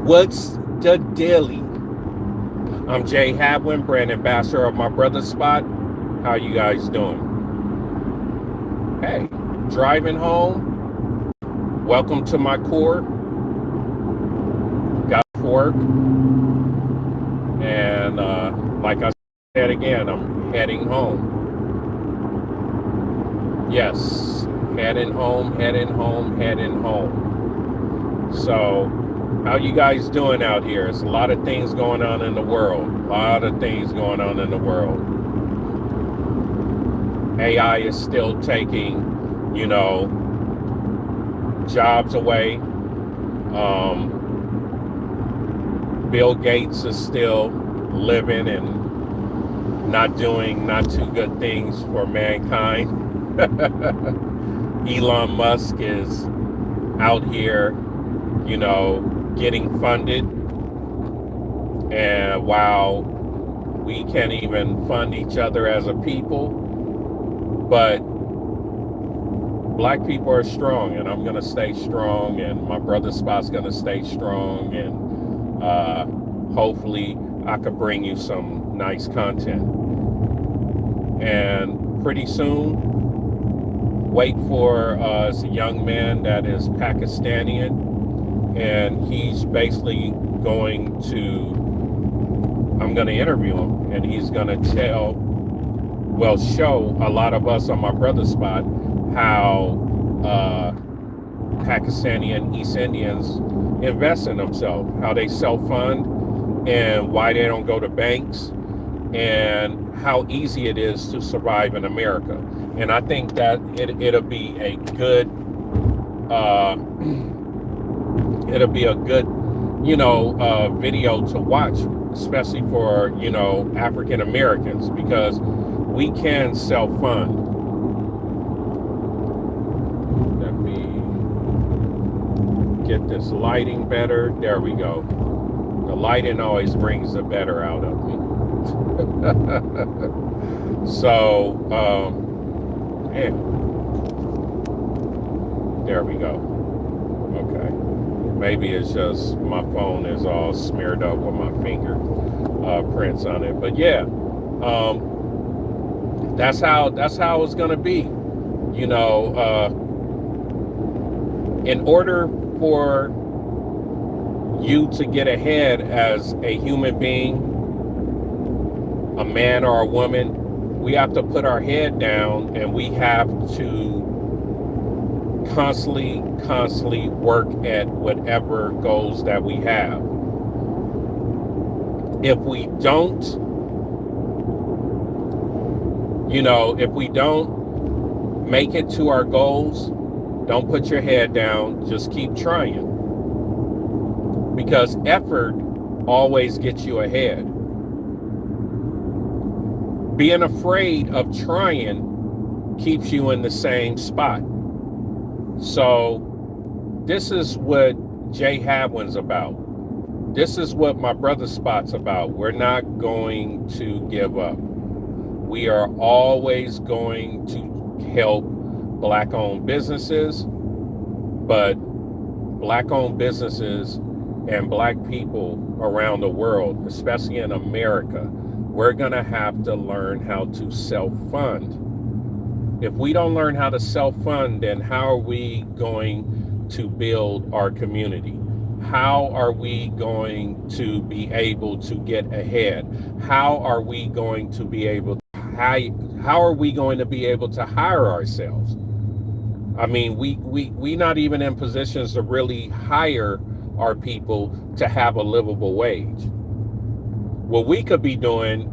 What's the daily? I'm Jay Hadwin, brand ambassador of My Brother Spot. How you guys doing? Hey, driving home. Welcome to my core. Got off work, and like I said again, I'm heading home. Yes, heading home, heading home, heading home. So, how you guys doing out here? There's a lot of things going on in the world. A lot of things going on in the world. AI is still taking, jobs away. Bill Gates is still living and not doing not too good things for mankind. Elon Musk is out here, getting funded. And while we can't even fund each other as a people, but black people are strong, and I'm going to stay strong, and my brother Spot's going to stay strong, and hopefully I could bring you some nice content. And pretty soon, wait for a young man that is Pakistani, and he's basically I'm going to interview him, and he's going to show a lot of us on My Brother Spot how Pakistani and East Indians invest in themselves, how they self-fund, and why they don't go to banks, and how easy it is to survive in America. And I think that it'll be a good video to watch, especially for African Americans, because we can self-fund. Let me get this lighting better. There we go. The lighting always brings the better out of me. So, yeah. There we go. Okay. Maybe it's just my phone is all smeared up with my finger prints on it. But yeah, that's how it's gonna be. In order for you to get ahead as a human being, a man or a woman, we have to put our head down, and we have to constantly work at whatever goals that we have. If we don't, if we don't make it to our goals, don't put your head down, just keep trying. Because effort always gets you ahead. Being afraid of trying keeps you in the same spot. So this is what Jay Hadwin's about. This is what My Brother Spot's about. We're not going to give up. We are always going to help Black-owned businesses, but Black-owned businesses and Black people around the world, especially in America, we're going to have to learn how to self-fund. If we don't learn how to self-fund, then how are we going to build our community? How are we going to be able to get ahead? How are we going to be able to hire ourselves? I mean, we not even in positions to really hire our people to have a livable wage. What we could be doing,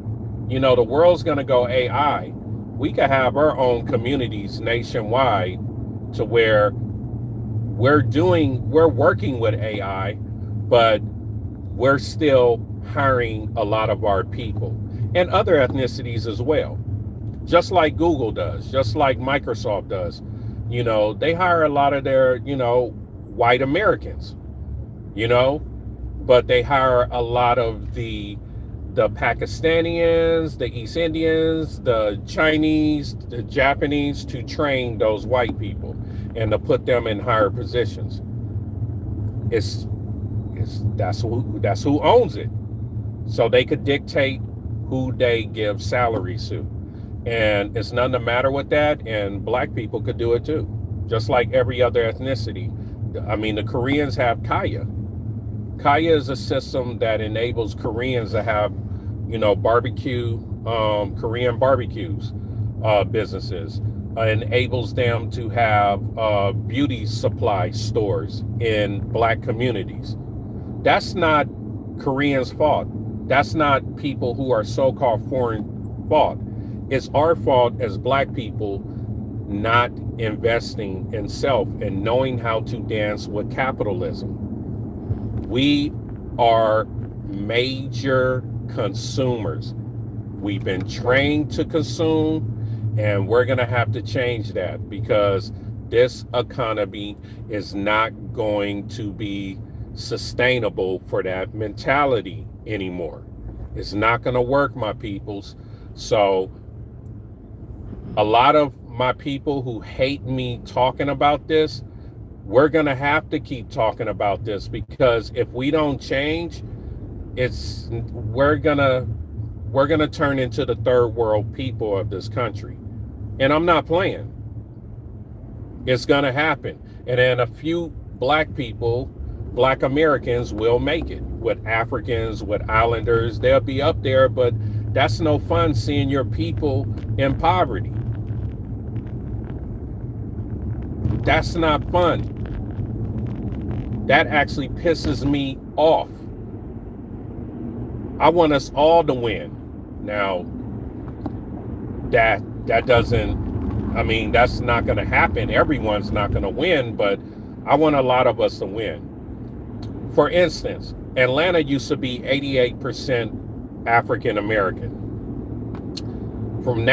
the world's going to go AI. We could have our own communities nationwide to where we're working with AI, but we're still hiring a lot of our people and other ethnicities as well. Just like Google does, just like Microsoft does. They hire a lot of their, white Americans, but they hire a lot of the Pakistanians, the East Indians, the Chinese, the Japanese to train those white people and to put them in higher positions. It's That's who owns it. So they could dictate who they give salaries to. And it's nothing the matter with that. And black people could do it too, just like every other ethnicity. I mean, the Koreans have Kaya. Kaya is a system that enables Koreans to have, barbecue, Korean barbecues, businesses. Enables them to have beauty supply stores in black communities. That's not Koreans' fault. That's not people who are so-called foreign fault. It's our fault as black people not investing in self and knowing how to dance with capitalism. We are major consumers. We've been trained to consume, and we're going to have to change that because this economy is not going to be sustainable for that mentality anymore. It's not going to work, my peoples. So a lot of my people who hate me talking about this, we're going to have to keep talking about this, because if we don't change, we're going to turn into the third world people of this country. And I'm not playing. It's going to happen. And then a few black people, black Americans, will make it. With Africans, with Islanders, they'll be up there, but that's no fun seeing your people in poverty. That's not fun. That actually pisses me off. I want us all to win. Now, that doesn't, I mean, that's not going to happen. Everyone's not going to win, but I want a lot of us to win. For instance, Atlanta used to be 88% African American. From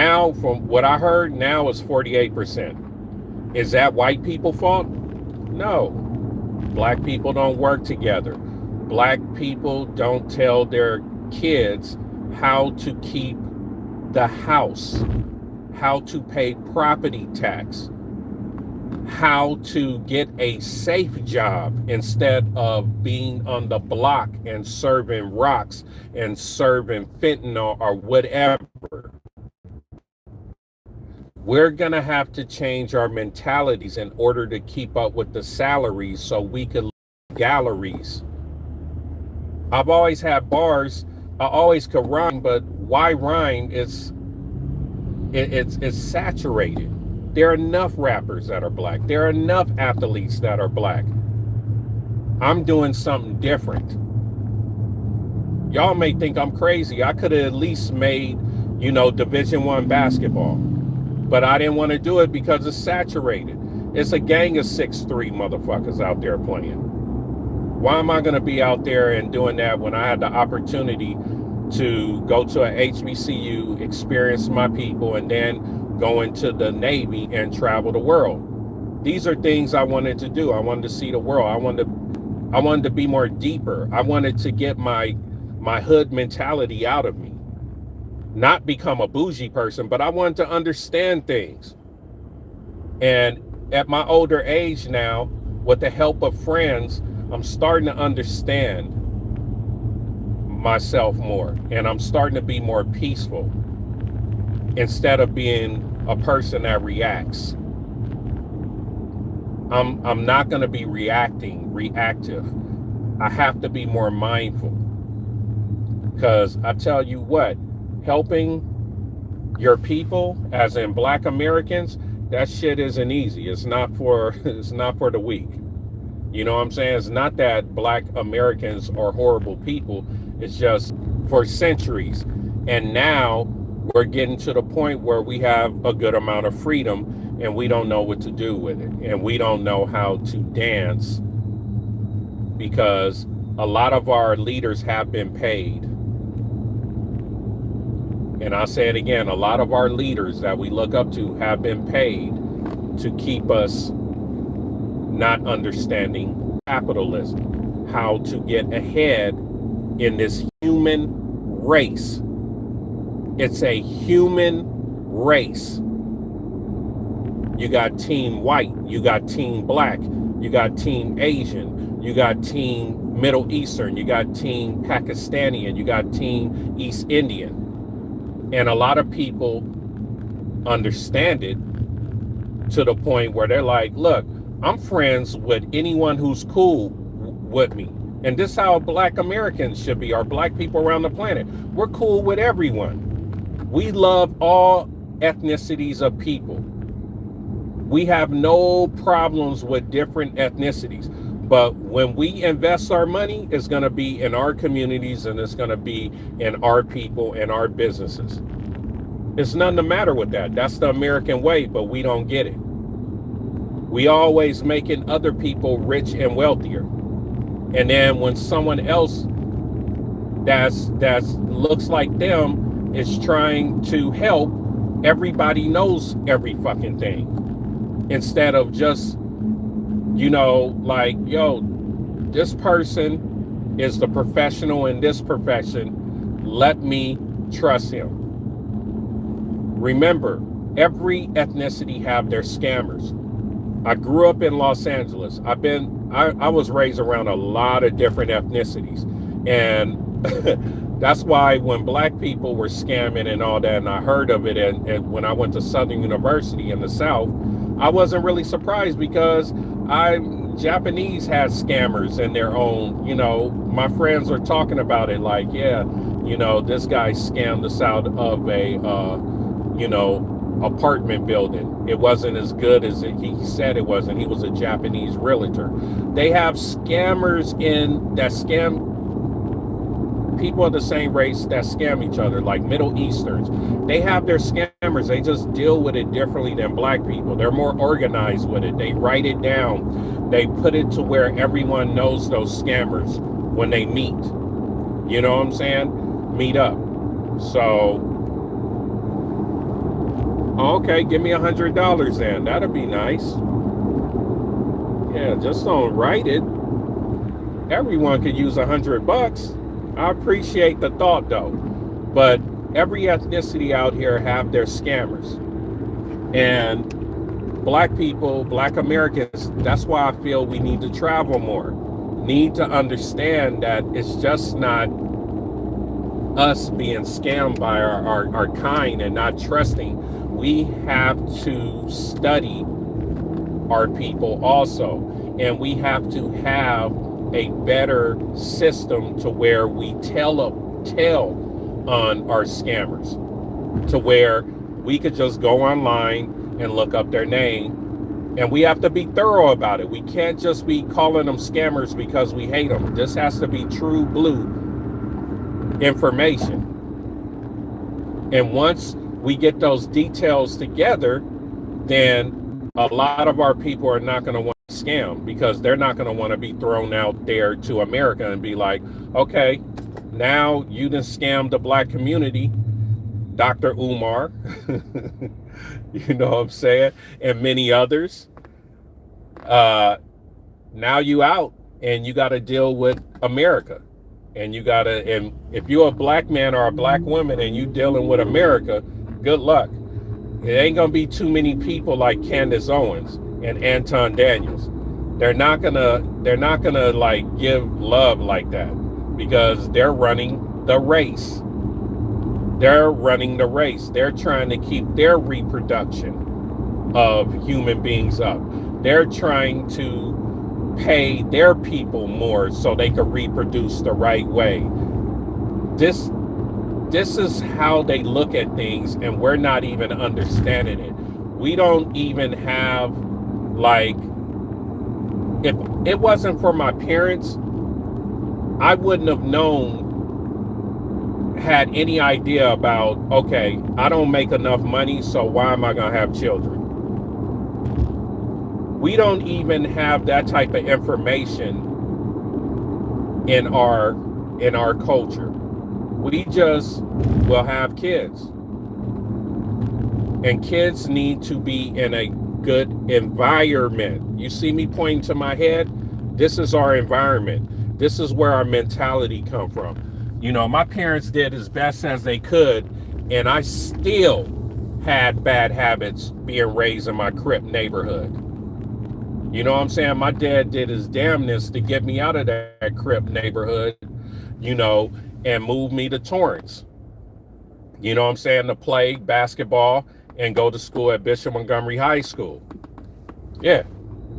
what I heard, now it's 48%. Is that white people's fault? No. Black people don't work together. Black people don't tell their kids how to keep the house, how to pay property tax, how to get a safe job instead of being on the block and serving rocks and serving fentanyl or whatever. We're going to have to change our mentalities in order to keep up with the salaries so we could galleries. I've always had bars. I always could rhyme, but why rhyme? It's saturated. There are enough rappers that are black. There are enough athletes that are black. I'm doing something different. Y'all may think I'm crazy. I could have at least made, Division I basketball. But I didn't want to do it because it's saturated. It's a gang of 6'3" motherfuckers out there playing. Why am I going to be out there and doing that when I had the opportunity to go to a HBCU, experience my people, and then go into the Navy and travel the world? These are things I wanted to do. I wanted to see the world. I wanted to be more deeper. I wanted to get my hood mentality out of me. Not become a bougie person, but I wanted to understand things. And at my older age now, with the help of friends, I'm starting to understand myself more, and I'm starting to be more peaceful instead of being a person that reacts. I'm not going to be reactive. I have to be more mindful, because I tell you what, helping your people, as in black Americans, that shit isn't easy. It's not for the weak. You know what I'm saying? It's not that black Americans are horrible people. It's just for centuries. And now we're getting to the point where we have a good amount of freedom and we don't know what to do with it. And we don't know how to dance, because a lot of our leaders have been paid. And I'll say it again, a lot of our leaders that we look up to have been paid to keep us not understanding capitalism, how to get ahead in this human race. It's a human race. You got team white, you got team black, you got Team Asian, you got Team Middle Eastern, you got Team Pakistani, and you got Team East Indian. And a lot of people understand it to the point where they're like, look, I'm friends with anyone who's cool with me. And this is how Black Americans should be, or Black people around the planet. We're cool with everyone. We love all ethnicities of people. We have no problems with different ethnicities. But when we invest our money, it's going to be in our communities, and it's going to be in our people and our businesses. There's nothing the matter with that. That's the American way, but we don't get it. We always making other people rich and wealthier. And then when someone else that's looks like them is trying to help, everybody knows every fucking thing. Instead of just, like, yo, this person is the professional in this profession. Let me trust him. Remember, every ethnicity have their scammers. I grew up in Los Angeles. I was raised around a lot of different ethnicities. And that's why when Black people were scamming and all that, and I heard of it, and when I went to Southern University in the South, I wasn't really surprised, because Japanese had scammers in their own, my friends are talking about it like, yeah, this guy scammed us out of a, apartment building. It wasn't as good as he said it was, and he was a Japanese realtor. They have scammers that scam people of the same race that scam each other, like Middle Easterns. They have their scammers. They just deal with it differently than Black people. They're more organized with it. They write it down. They put it to where everyone knows those scammers when they meet. You know what I'm saying? Meet up. So, okay, give me $100 then. That'd be nice. Yeah, just don't write it. Everyone could use $100. I appreciate the thought though, but every ethnicity out here have their scammers. And Black people, Black Americans, that's why I feel we need to travel more. Need to understand that it's just not us being scammed by our kind and not trusting. We have to study our people also, and we have to have a better system to where we tell on our scammers, to where we could just go online and look up their name, and we have to be thorough about it. We can't just be calling them scammers because we hate them. This has to be true blue information. And once we get those details together, then a lot of our people are not going to want to scam, because they're not going to want to be thrown out there to America and be like, okay, now you done scammed the Black community, Dr. Umar, you know what I'm saying, and many others. Now you out and you got to deal with America. And if you're a Black man or a Black woman and you dealing with America, good luck. It ain't gonna be too many people like Candace Owens and Anton Daniels. They're not gonna like give love like that, because they're running the race. They're trying to keep their reproduction of human beings up. They're trying to pay their people more so they can reproduce the right way. This is how they look at things, and we're not even understanding it. We don't even have, like, if it wasn't for my parents, I wouldn't have had any idea about, okay, I don't make enough money, so why am I gonna have children? We don't even have that type of information in our culture. We just will have kids. And kids need to be in a good environment. You see me pointing to my head? This is our environment. This is where our mentality come from. My parents did as best as they could, and I still had bad habits being raised in my Crip neighborhood. You know what I'm saying? My dad did his damnness to get me out of that Crip neighborhood, you know, and move me to Torrance. You know what I'm saying? To play basketball and go to school at Bishop Montgomery High School. Yeah.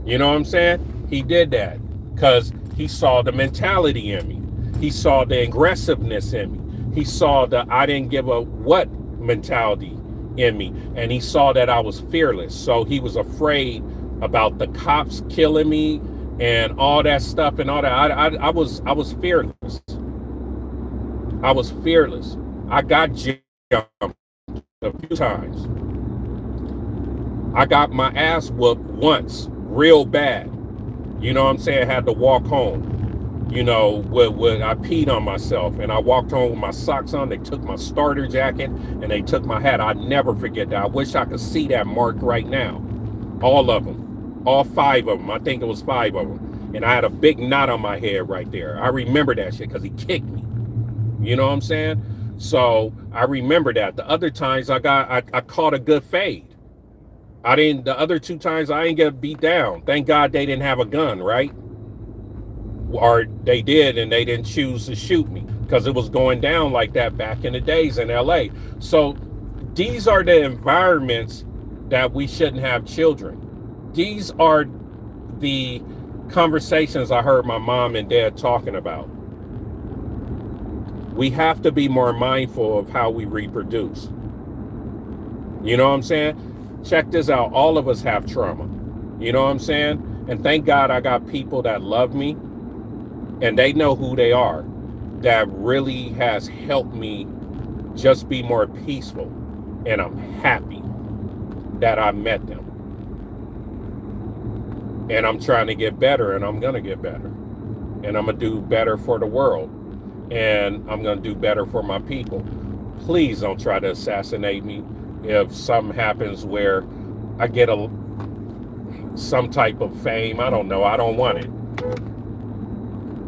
You know what I'm saying? He did that because he saw the mentality in me. He saw the aggressiveness in me. He saw the I didn't give a what mentality in me. And he saw that I was fearless. So he was afraid about the cops killing me and all that stuff and all that. I was fearless. I was fearless. I got jumped a few times. I got my ass whooped once, real bad. You know what I'm saying? I had to walk home. You know, when I peed on myself and I walked home with my socks on. They took my starter jacket and they took my hat. I never forget that. I wish I could see that mark right now. All of them. All 5 of them. I think it was 5 of them. And I had a big knot on my head right there. I remember that shit because he kicked me. You know what I'm saying? So I remember that. The other times I caught a good fade. The other 2 times I didn't get beat down. Thank God they didn't have a gun, right? Or they did and they didn't choose to shoot me because it was going down like that back in the days in LA. So these are the environments that we shouldn't have children. These are the conversations I heard my mom and dad talking about. We have to be more mindful of how we reproduce. You know what I'm saying? Check this out. All of us have trauma. You know what I'm saying? And thank God I got people that love me and they know who they are, that really has helped me just be more peaceful. And I'm happy that I met them. And I'm trying to get better and I'm going to get better. And I'm going to do better for the world. And I'm going to do better for my people. Please don't try to assassinate me. If something happens where I get some type of fame, I don't know. I don't want it.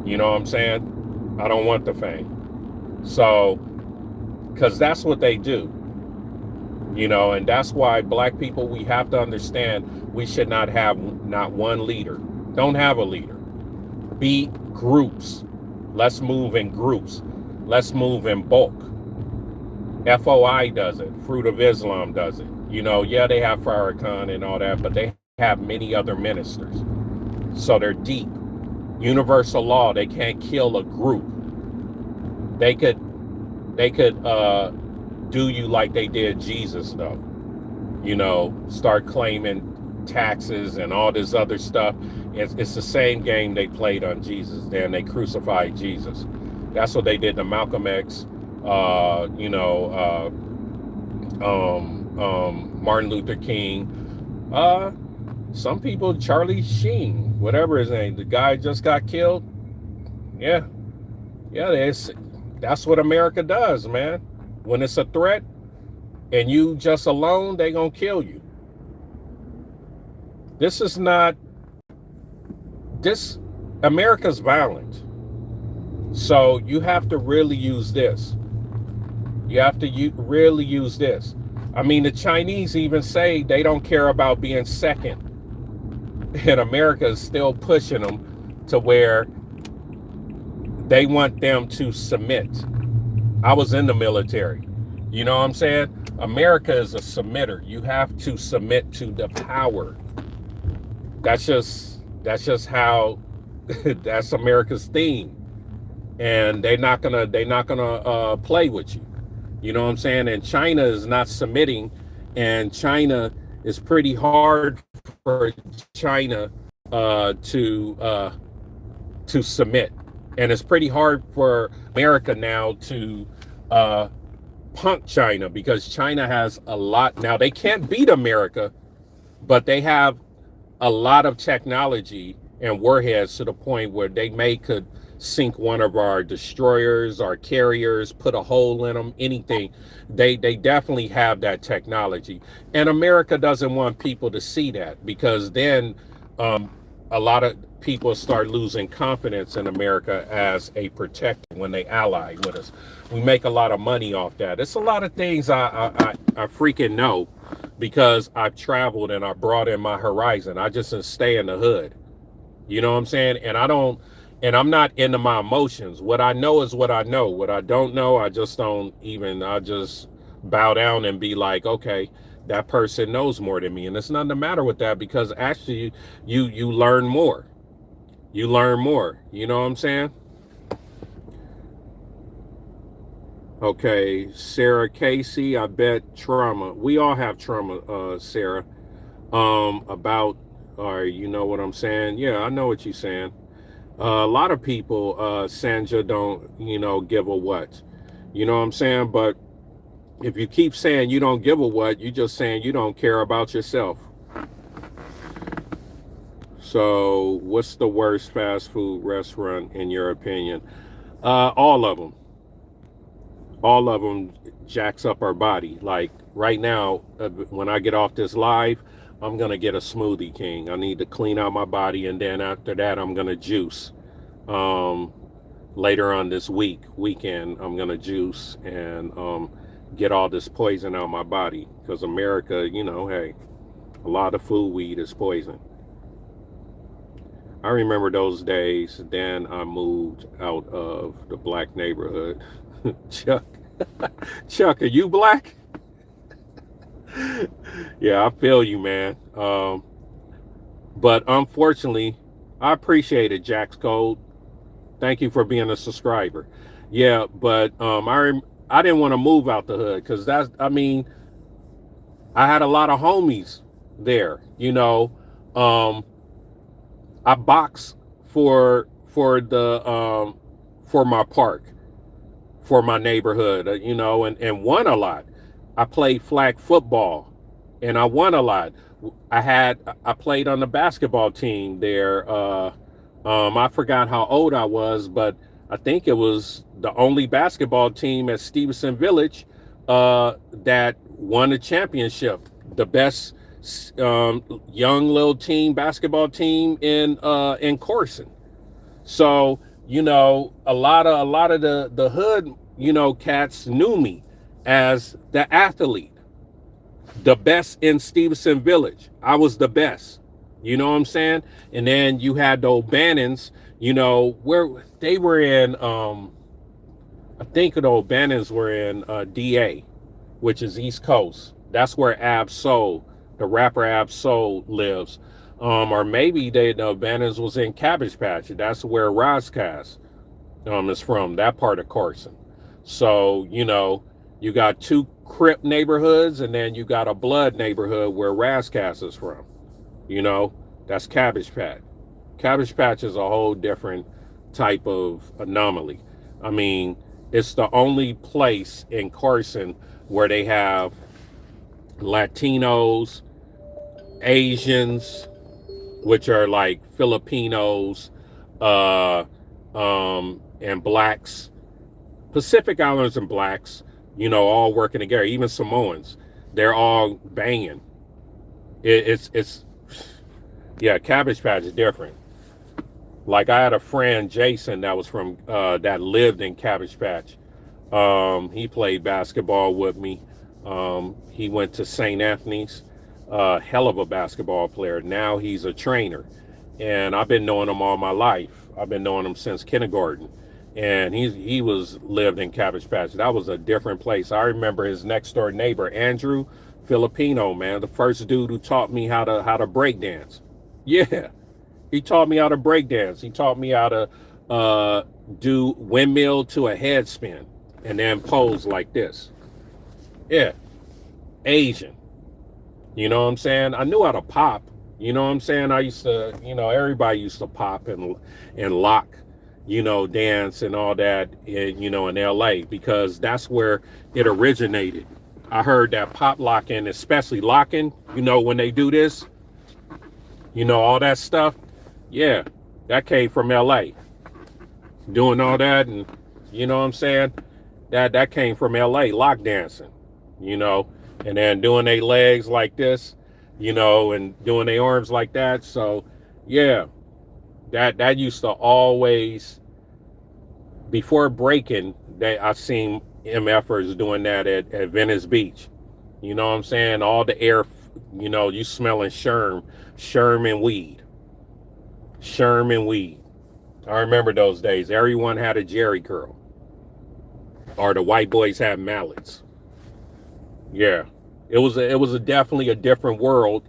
You know what I'm saying? I don't want the fame. So, because that's what they do. You know, and that's why black people, we have to understand we should not have not one leader. Don't have a leader. Be groups. Let's move in groups. Let's move in bulk. FOI does it. Fruit of Islam does it. You know, yeah, they have Farrakhan and all that, but they have many other ministers. So they're deep. Universal law, they can't kill a group. They could do you like they did Jesus, though. You know, start claiming taxes and all this other stuff. It's the same game they played on Jesus. Then they crucified Jesus. That's what they did to Malcolm X. Martin Luther King. Some people, Charlie Sheen, whatever his name, the guy just got killed. Yeah, that's what America does, man. When it's a threat and you just alone, they gonna kill you. America's violent. So you have to really use this. You have to really use this. I mean, the Chinese even say they don't care about being second. And America is still pushing them to where they want them to submit. I was in the military. You know what I'm saying? America is a submitter. You have to submit to the power. That's just how that's America's theme. And they're not gonna play with you. You know what I'm saying? And China is not submitting, and China is pretty hard for China to submit. And it's pretty hard for America now to punk China, because China has a lot. Now, they can't beat America, but they have a lot of technology and warheads to the point where they could sink one of our destroyers, our carriers, put a hole in them, anything. They definitely have that technology. And America doesn't want people to see that, because then a lot of people start losing confidence in America as a protector when they ally with us. We make a lot of money off that. It's a lot of things I freaking know because I've traveled and I brought in my horizon. I just didn't stay in the hood. You know what I'm saying? And I'm not into my emotions. What I know is what I know. What I don't know, I just don't even, I just bow down and be like, okay, that person knows more than me. And it's nothing the matter with that, because actually you learn more. You learn more. You know what I'm saying? Okay, Sarah Casey, I bet trauma. We all have trauma, Sarah. About, or you know what I'm saying? Yeah, I know what you're saying. A lot of people, Sandra, don't, give a what. You know what I'm saying? But if you keep saying you don't give a what, you're just saying you don't care about yourself. So, what's the worst fast food restaurant in your opinion? All of them. All of them jacks up our body. Like right now, when I get off this live, I'm gonna get a Smoothie King. I need to clean out my body, and then after that, I'm gonna juice. Um, Later on this weekend, I'm gonna juice and get all this poison out of my body, because America, hey, a lot of food weed is poison. I remember those days. Then I moved out of the black neighborhood. Chuck, Chuck, are you black? Yeah, I feel you, man. But unfortunately, I appreciate it, Jack's Code. Thank you for being a subscriber. Yeah, but I didn't want to move out the hood, because I had a lot of homies there. I boxed for my park, for my neighborhood, and won a lot. I played flag football, and I won a lot. I played on the basketball team there. I forgot how old I was, but I think it was the only basketball team at Stevenson Village that won a championship. The best young little team, basketball team in Corson. So a lot of the hood cats knew me as the athlete, the best in Stevenson Village. I was the best. You know what I'm saying? And then you had the O'Bannons, where they were in, I think the O'Bannons were in DA, which is East Coast. That's where Ab Soul, the rapper Ab Soul, lives. Or maybe the O'Bannons was in Cabbage Patch. That's where Roscast is from, that part of Carson. So, you got two Crip neighborhoods, and then you got a Blood neighborhood where Rascast is from. That's Cabbage Patch. Cabbage Patch is a whole different type of anomaly. It's the only place in Carson where they have Latinos, Asians, which are like Filipinos, and blacks, Pacific Islanders and blacks, all working together. Even Samoans, they're all banging. It's yeah, Cabbage Patch is different. Like I had a friend, Jason, that was from that lived in Cabbage Patch. He played basketball with me. He went to St. Anthony's. Hell of a basketball player. Now he's a trainer, and I've been knowing him all my life. I've been knowing him since kindergarten, and he lived in Cabbage Patch. That was a different place. I remember his next door neighbor, Andrew, Filipino, man, the first dude who taught me how to break dance. Yeah, he taught me how to break dance. He taught me how to do windmill to a head spin and then pose like this. Yeah, Asian. You know what I'm saying? I knew how to pop. You know what I'm saying? I used to, everybody used to pop and lock, dance and all that, in LA, because that's where it originated. I heard that pop locking, especially locking, when they do this, all that stuff. Yeah, that came from LA. Doing all that, and you know what I'm saying? That came from LA, lock dancing, and then doing their legs like this, and doing their arms like that. So yeah, that used to always, before breaking, I seen MFers doing that at Venice Beach. You know what I'm saying? All the air, you smelling Sherman weed, Sherman weed. I remember those days. Everyone had a Jerry curl, or the white boys had mallets. Yeah, it was definitely a different world.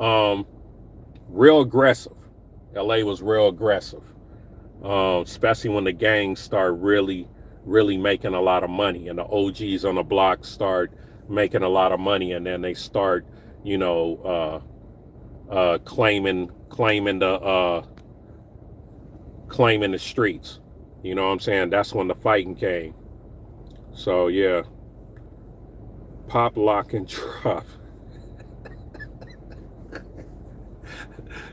Um, Real aggressive. LA was real aggressive, especially when the gangs start really making a lot of money, and the OGs on the block start making a lot of money, and then they start, you know, claiming the streets. You know what I'm saying? That's when the fighting came. So yeah, pop, lock, and drop,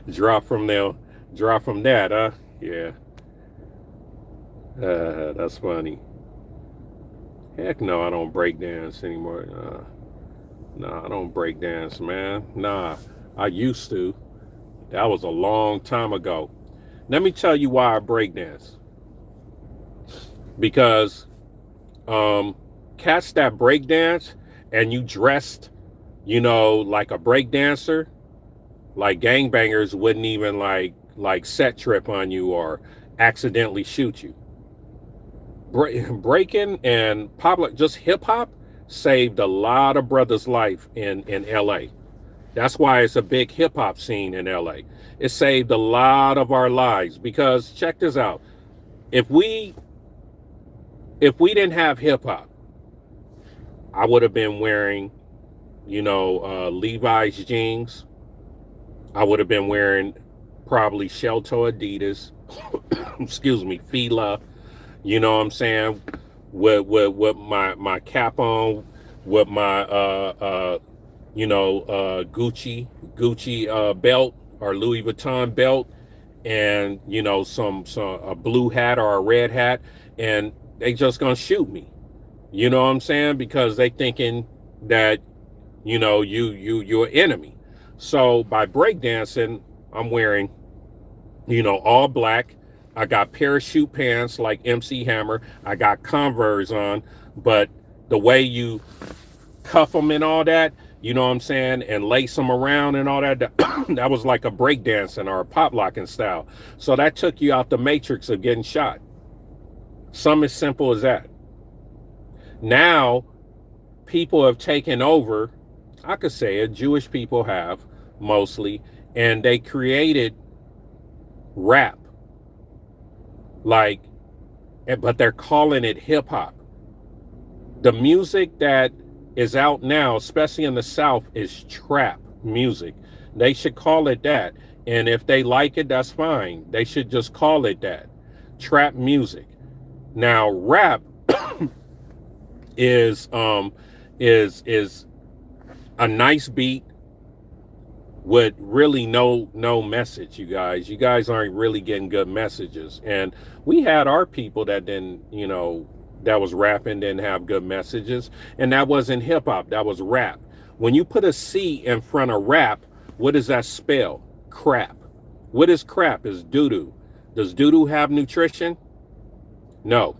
drop from there, drop from that, huh? Yeah, that's funny. Heck no, I don't break dance anymore. Nah, I don't break dance, man. Nah, I used to. That was a long time ago. Let me tell you why I break dance. Because cats that break dance and you dressed, like a break dancer, like gangbangers wouldn't even like set trip on you or accidentally shoot you. Breaking and pop, just hip hop, saved a lot of brothers' life in LA. That's why it's a big hip hop scene in LA. It saved a lot of our lives because check this out. If we didn't have hip hop, I would have been wearing, Levi's jeans. I would have been wearing probably Shelto Adidas, excuse me, Fila. You know what I'm saying? With my cap on, with my Gucci belt or Louis Vuitton belt, and some a blue hat or a red hat, and they just gonna shoot me. You know what I'm saying? Because they thinking that you're an enemy. So by breakdancing, I'm wearing all black. I got parachute pants like MC Hammer. I got Converse on, but the way you cuff them and all that, you know what I'm saying, and lace them around and all that, that was like a breakdancing or a pop locking style. So that took you out the matrix of getting shot. Something as simple as that. Now, people have taken over, I could say it, Jewish people have mostly, and they created rap. Like, but they're calling it hip hop. The music that is out now, especially in the South, is trap music. They should call it that. And if they like it, that's fine. They should just call it that. Trap music. Now, rap is a nice beat with really no message. You guys aren't really getting good messages. And we had our people that didn't, that was rapping, didn't have good messages, and that wasn't hip-hop, that was rap. When you put a C in front of rap, what does that spell? Crap. What is crap? Is doo-doo. Does doo-doo have nutrition? No.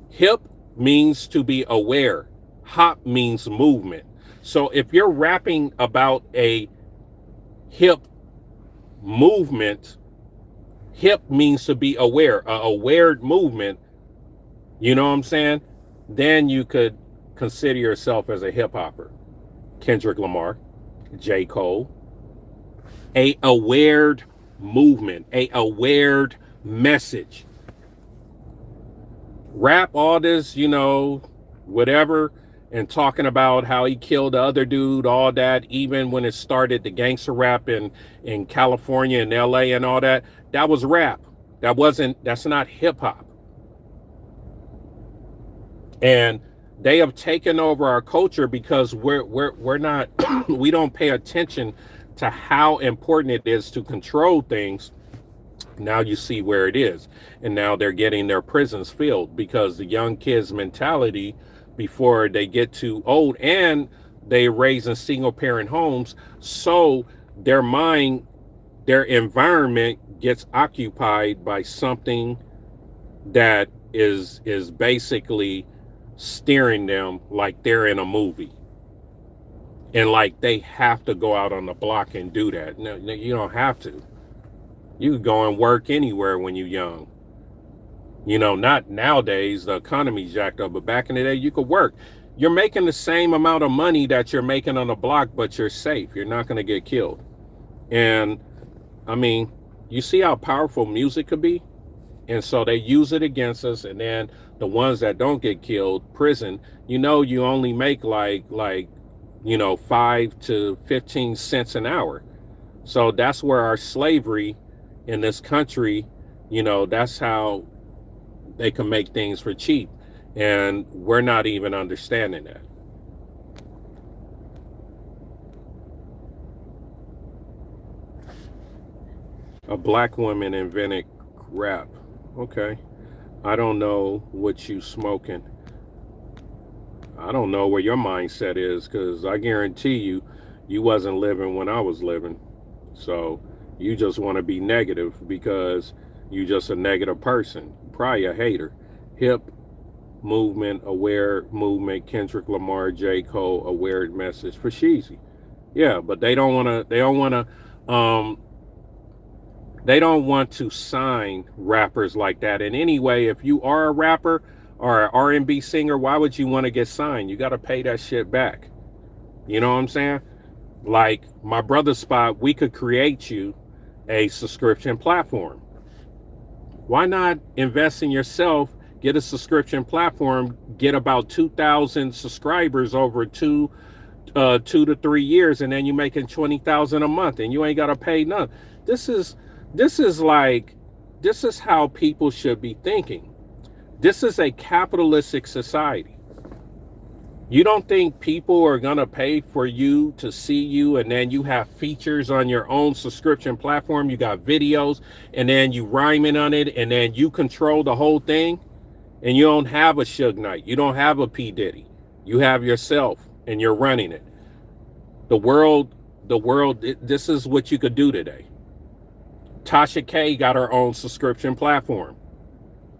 Hip means to be aware. Hop means movement. So if you're rapping about a hip movement, hip means to be aware, a aware movement, you know what I'm saying? Then you could consider yourself as a hip hopper. Kendrick Lamar, J. Cole, a aware movement, a aware message. Rap all this, whatever, and talking about how he killed the other dude, all that, even when it started, the gangster rap in California and LA and all that, that was rap. That's not hip hop. And they have taken over our culture because we're not, we don't pay attention to how important it is to control things. Now you see where it is. And now they're getting their prisons filled because the young kids' mentality before they get too old, and they raise in single parent homes, so their mind, their environment gets occupied by something that is basically steering them like they're in a movie. And like they have to go out on the block and do that. No, no, you don't have to. You can go and work anywhere when you're young. Not nowadays, the economy's jacked up, but back in the day, you could work. You're making the same amount of money that you're making on the block, but you're safe. You're not going to get killed. And I mean, you see how powerful music could be? And so they use it against us. And then the ones that don't get killed, prison, you only make like 5 to 15 cents an hour. So that's where our slavery in this country, that's how they can make things for cheap. And we're not even understanding that. A black woman invented rap. Okay. I don't know what you smoking. I don't know where your mindset is, because I guarantee you wasn't living when I was living. So you just want to be negative because you just a negative person. Probably a hater. Hip movement, aware movement, Kendrick Lamar, J. Cole, aware message for Sheezy. Yeah, but they don't want to sign rappers like that. And anyway, if you are a rapper or an R&B singer, why would you want to get signed? You got to pay that shit back. You know what I'm saying? Like my brother Spot, we could create you a subscription platform. Why not invest in yourself, get a subscription platform, get about 2,000 subscribers over 2 to 3 years, and then you're making 20,000 a month, and you ain't got to pay none. This is how people should be thinking. This is a capitalistic society. You don't think people are going to pay for you to see you, and then you have features on your own subscription platform. You got videos, and then you rhyming on it, and then you control the whole thing, and you don't have a Suge Knight. You don't have a P. Diddy. You have yourself, and you're running it. The world, this is what you could do today. Tasha K got her own subscription platform.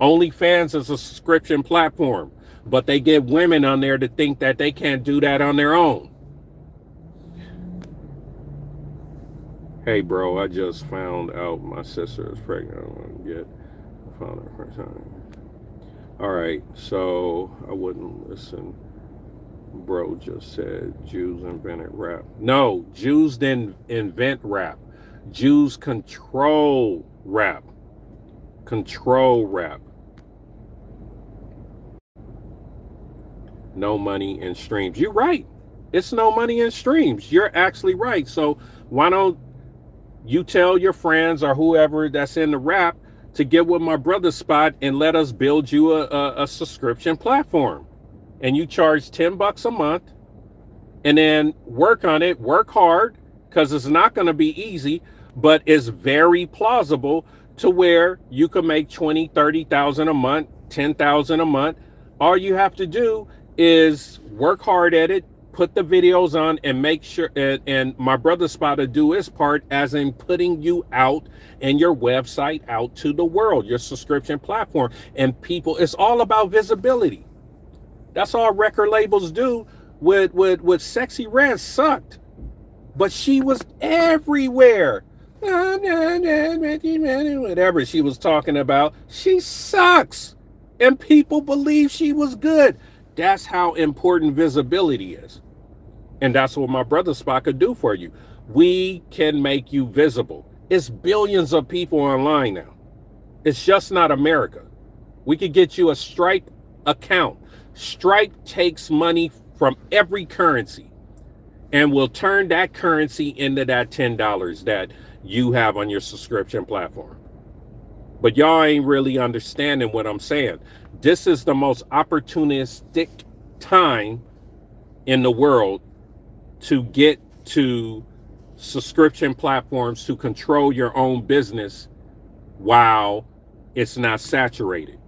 OnlyFans is a subscription platform, but they get women on there to think that they can't do that on their own. Hey, bro, I just found out my sister is pregnant. I found her first time. All right, so I wouldn't listen. Bro just said Jews invented rap. No, Jews didn't invent rap. Jews control rap. Control rap. No money in streams. You're right. It's no money in streams. You're actually right. So why don't you tell your friends or whoever that's in the rap to get with my brother Spot and let us build you a subscription platform. And you charge $10 a month, and then work on it, work hard, because it's not going to be easy, but it's very plausible to where you can make 20, 30,000 a month, 10,000 a month. All you have to do is work hard at it, put the videos on, and make sure, and my brother Spot to do his part, as in putting you out and your website out to the world, your subscription platform. And people, it's all about visibility. That's all record labels do. With Sexy Red sucked, but she was everywhere. Whatever she was talking about, she sucks, and people believe she was good. That's how important visibility is, and that's what my brother Spot could do for you. We can make you visible. It's billions of people online now. It's just not America. We could get you a Stripe account. Stripe takes money from every currency and will turn that currency into that $10 that you have on your subscription platform. But y'all ain't really understanding what I'm saying. This is the most opportunistic time in the world to get to subscription platforms to control your own business while it's not saturated.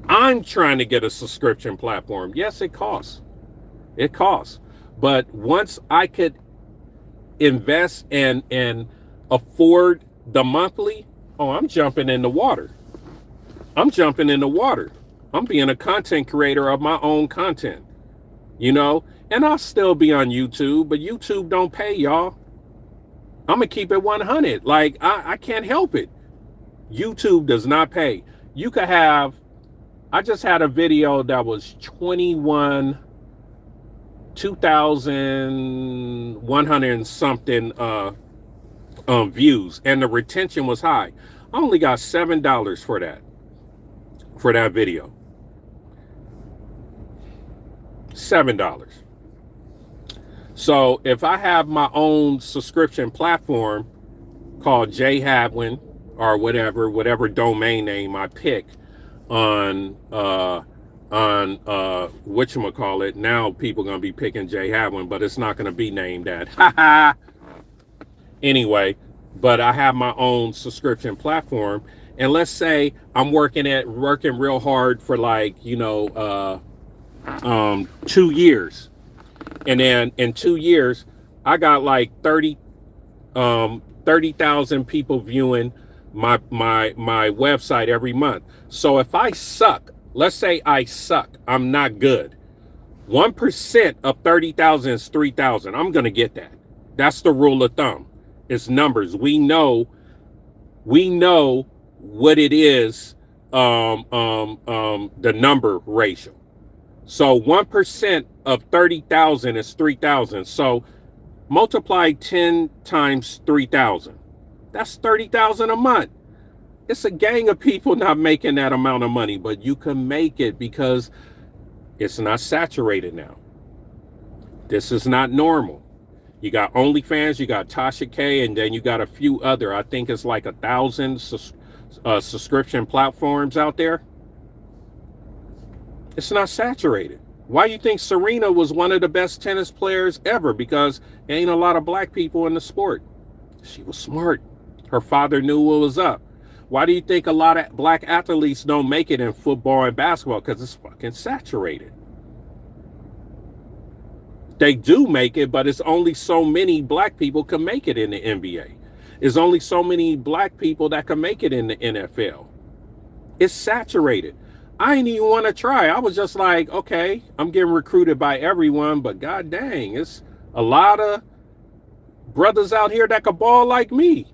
I'm trying to get a subscription platform. Yes, it costs. It costs. But once I could invest and afford the monthly, I'm jumping in the water. I'm jumping in the water. I'm being a content creator of my own content, And I'll still be on YouTube, but YouTube don't pay, y'all. I'm gonna keep it 100. Like I can't help it. YouTube does not pay. You could have. I just had a video that was 2,100 and something views, and the retention was high. I only got $7 for that video. $7. So if I have my own subscription platform called J Hadwin or whatever domain name I pick on whatchamacallit, now people gonna be picking J Hadwin, but it's not gonna be named that. Anyway, but I have my own subscription platform, and let's say I'm working real hard for 2 years. And then in 2 years, I got like 30,000 people viewing my website every month. So if I suck, let's say I suck, I'm not good. 1% of 30,000 is 3,000. I'm gonna get that. That's the rule of thumb. It's numbers. We know what it is. The number ratio. So 1% of 30,000 is 3,000. So multiply 10 times 3,000. That's 30,000 a month. It's a gang of people not making that amount of money, but you can make it because it's not saturated now. This is not normal. You got OnlyFans, you got Tasha K, and then you got a few other. I think it's like 1,000 subscription platforms out there. It's not saturated. Why do you think Serena was one of the best tennis players ever? Because there ain't a lot of black people in the sport. She was smart. Her father knew what was up. Why do you think a lot of black athletes don't make it in football and basketball? Because it's fucking saturated. They do make it, but it's only so many black people can make it in the NBA. There's only so many black people that can make it in the NFL. It's saturated. I didn't even want to try. I was just like, okay, I'm getting recruited by everyone, but god dang, it's a lot of brothers out here that could ball like me.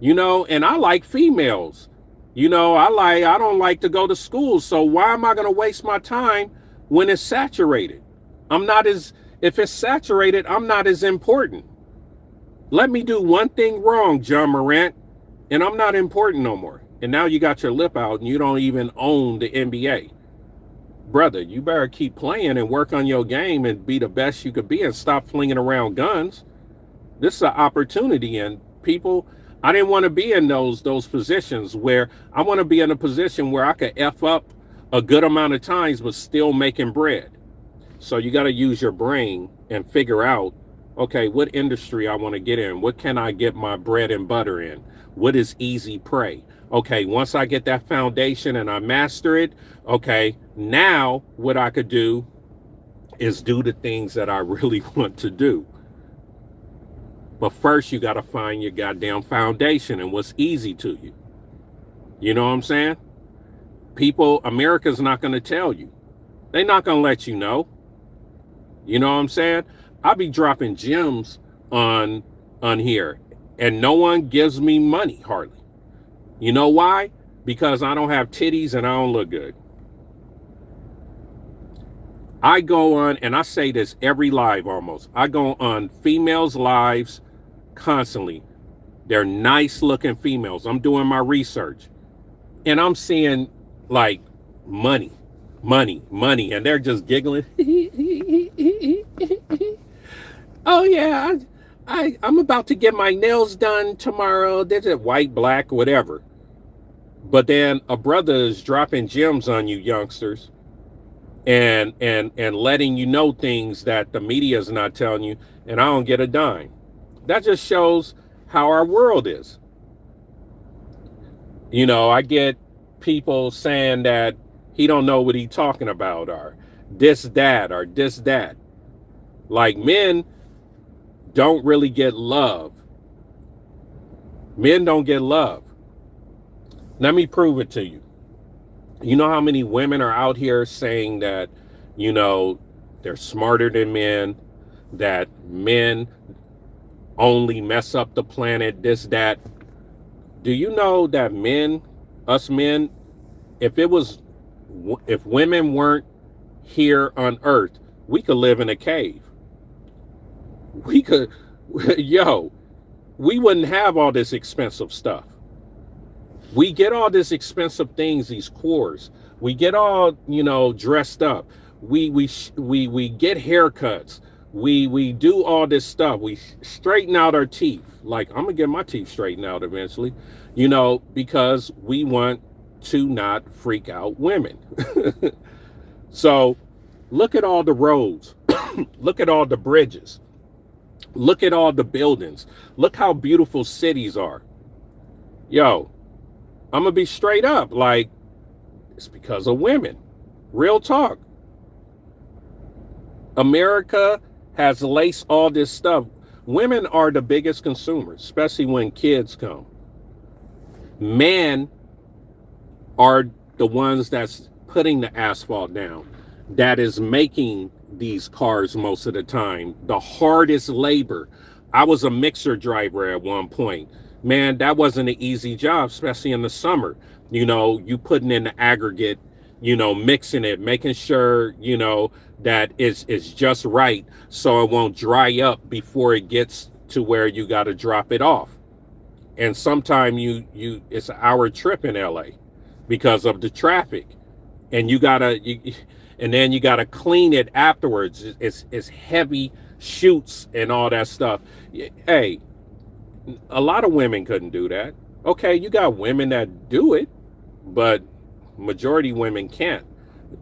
And I like females. I don't like to go to school, so why am I going to waste my time when it's saturated? If it's saturated, I'm not as important. Let me do one thing wrong, John Morant, and I'm not important no more. And now you got your lip out and you don't even own the NBA. Brother, you better keep playing and work on your game and be the best you could be and stop flinging around guns. This is an opportunity, and people, I didn't want to be in those positions where I want to be in a position where I could F up a good amount of times but still making bread. So you got to use your brain and figure out, okay, what industry I want to get in? What can I get my bread and butter in? What is easy prey? Okay, once I get that foundation and I master it, okay, now what I could do is do the things that I really want to do. But first, you got to find your goddamn foundation and what's easy to you. You know what I'm saying? America's not going to tell you. They're not going to let you know. You know what I'm saying? I'll be dropping gems on here, and no one gives me money, hardly. You know why? Because I don't have titties and I don't look good. I go on, and I say this every live almost. I go on females' lives constantly. They're nice looking females. I'm doing my research. And I'm seeing like money. And they're just giggling. Oh yeah, I'm about to get my nails done tomorrow. There's a white, black, whatever. But then a brother is dropping gems on you youngsters and letting you know things that the media is not telling you, and I don't get a dime. That just shows how our world is. I get people saying that he don't know what he's talking about, or this, that. Like, men don't really get love. Men don't get love. Let me prove it to you. You know how many women are out here saying that, they're smarter than men, that men only mess up the planet, this, that. Do you know that us men, if women weren't here on Earth, we could live in a cave. We could, we wouldn't have all this expensive stuff. We get all this expensive things, these cores. We get all, dressed up. We get haircuts. We do all this stuff. We straighten out our teeth. Like, I'm gonna get my teeth straightened out eventually, because we want to not freak out women. So look at all the roads. Look at all the bridges. Look at all the buildings. Look how beautiful cities are. Yo, I'm gonna be straight up. Like, it's because of women. Real talk. America has laced all this stuff. Women are the biggest consumers, especially when kids come. Men are the ones that's putting the asphalt down, that is making these cars most of the time. The hardest labor. I was a mixer driver at one point. Man, that wasn't an easy job, especially in the summer. You putting in the aggregate, mixing it, making sure, that it's just right so it won't dry up before it gets to where you got to drop it off. And sometimes it's an hour trip in LA because of the traffic, and then you gotta clean it afterwards. It's heavy chutes and all that stuff. Hey, a lot of women couldn't do that. Okay, you got women that do it, but majority women can't.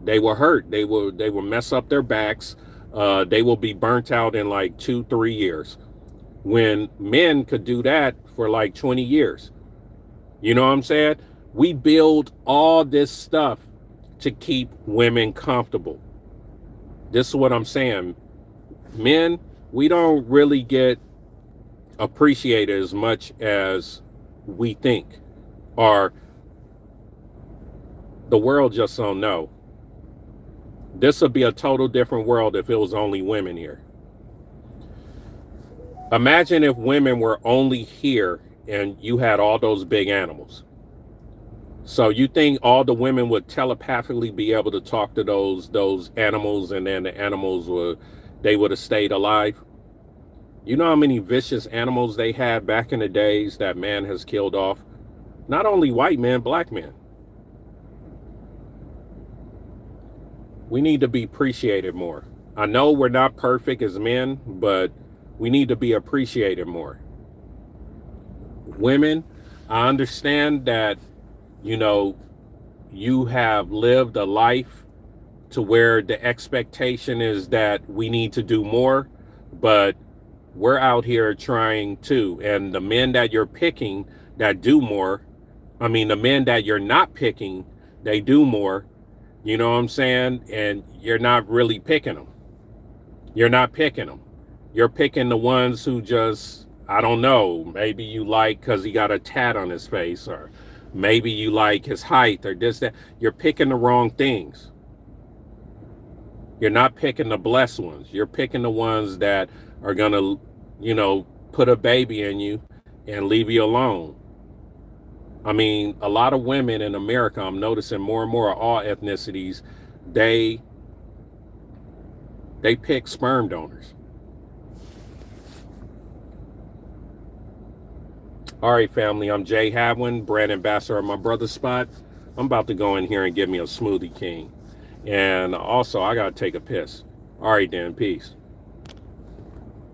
They will hurt. They will mess up their backs. They will be burnt out in like 2-3 years, when men could do that for like 20 years. You know what I'm saying? We build all this stuff to keep women comfortable. This is what I'm saying. Men, we don't really get appreciated as much as we think, or the world just don't know. This would be a total different world if it was only women here. Imagine if women were only here and you had all those big animals. So you think all the women would telepathically be able to talk to those animals, and then the animals would have stayed alive? You know how many vicious animals they had back in the days that man has killed off? Not only white men, black men. We need to be appreciated more. I know we're not perfect as men, but we need to be appreciated more. Women, I understand that, you have lived a life to where the expectation is that we need to do more, but we're out here trying too. And the men that you're picking that do more, the men that you're not picking, they do more. You know what I'm saying? And you're not really picking them. You're not picking them. You're picking the ones who just, I don't know, maybe you like because he got a tat on his face, or maybe you like his height, or this, that. You're picking the wrong things. You're not picking the blessed ones. You're picking the ones that are going to, put a baby in you and leave you alone. A lot of women in America, I'm noticing more and more, all ethnicities, they pick sperm donors. All right, family, I'm Jay Hadwin, brand ambassador of My Brother Spot. I'm about to go in here and get me a Smoothie King. And also, I got to take a piss. All right, then, peace.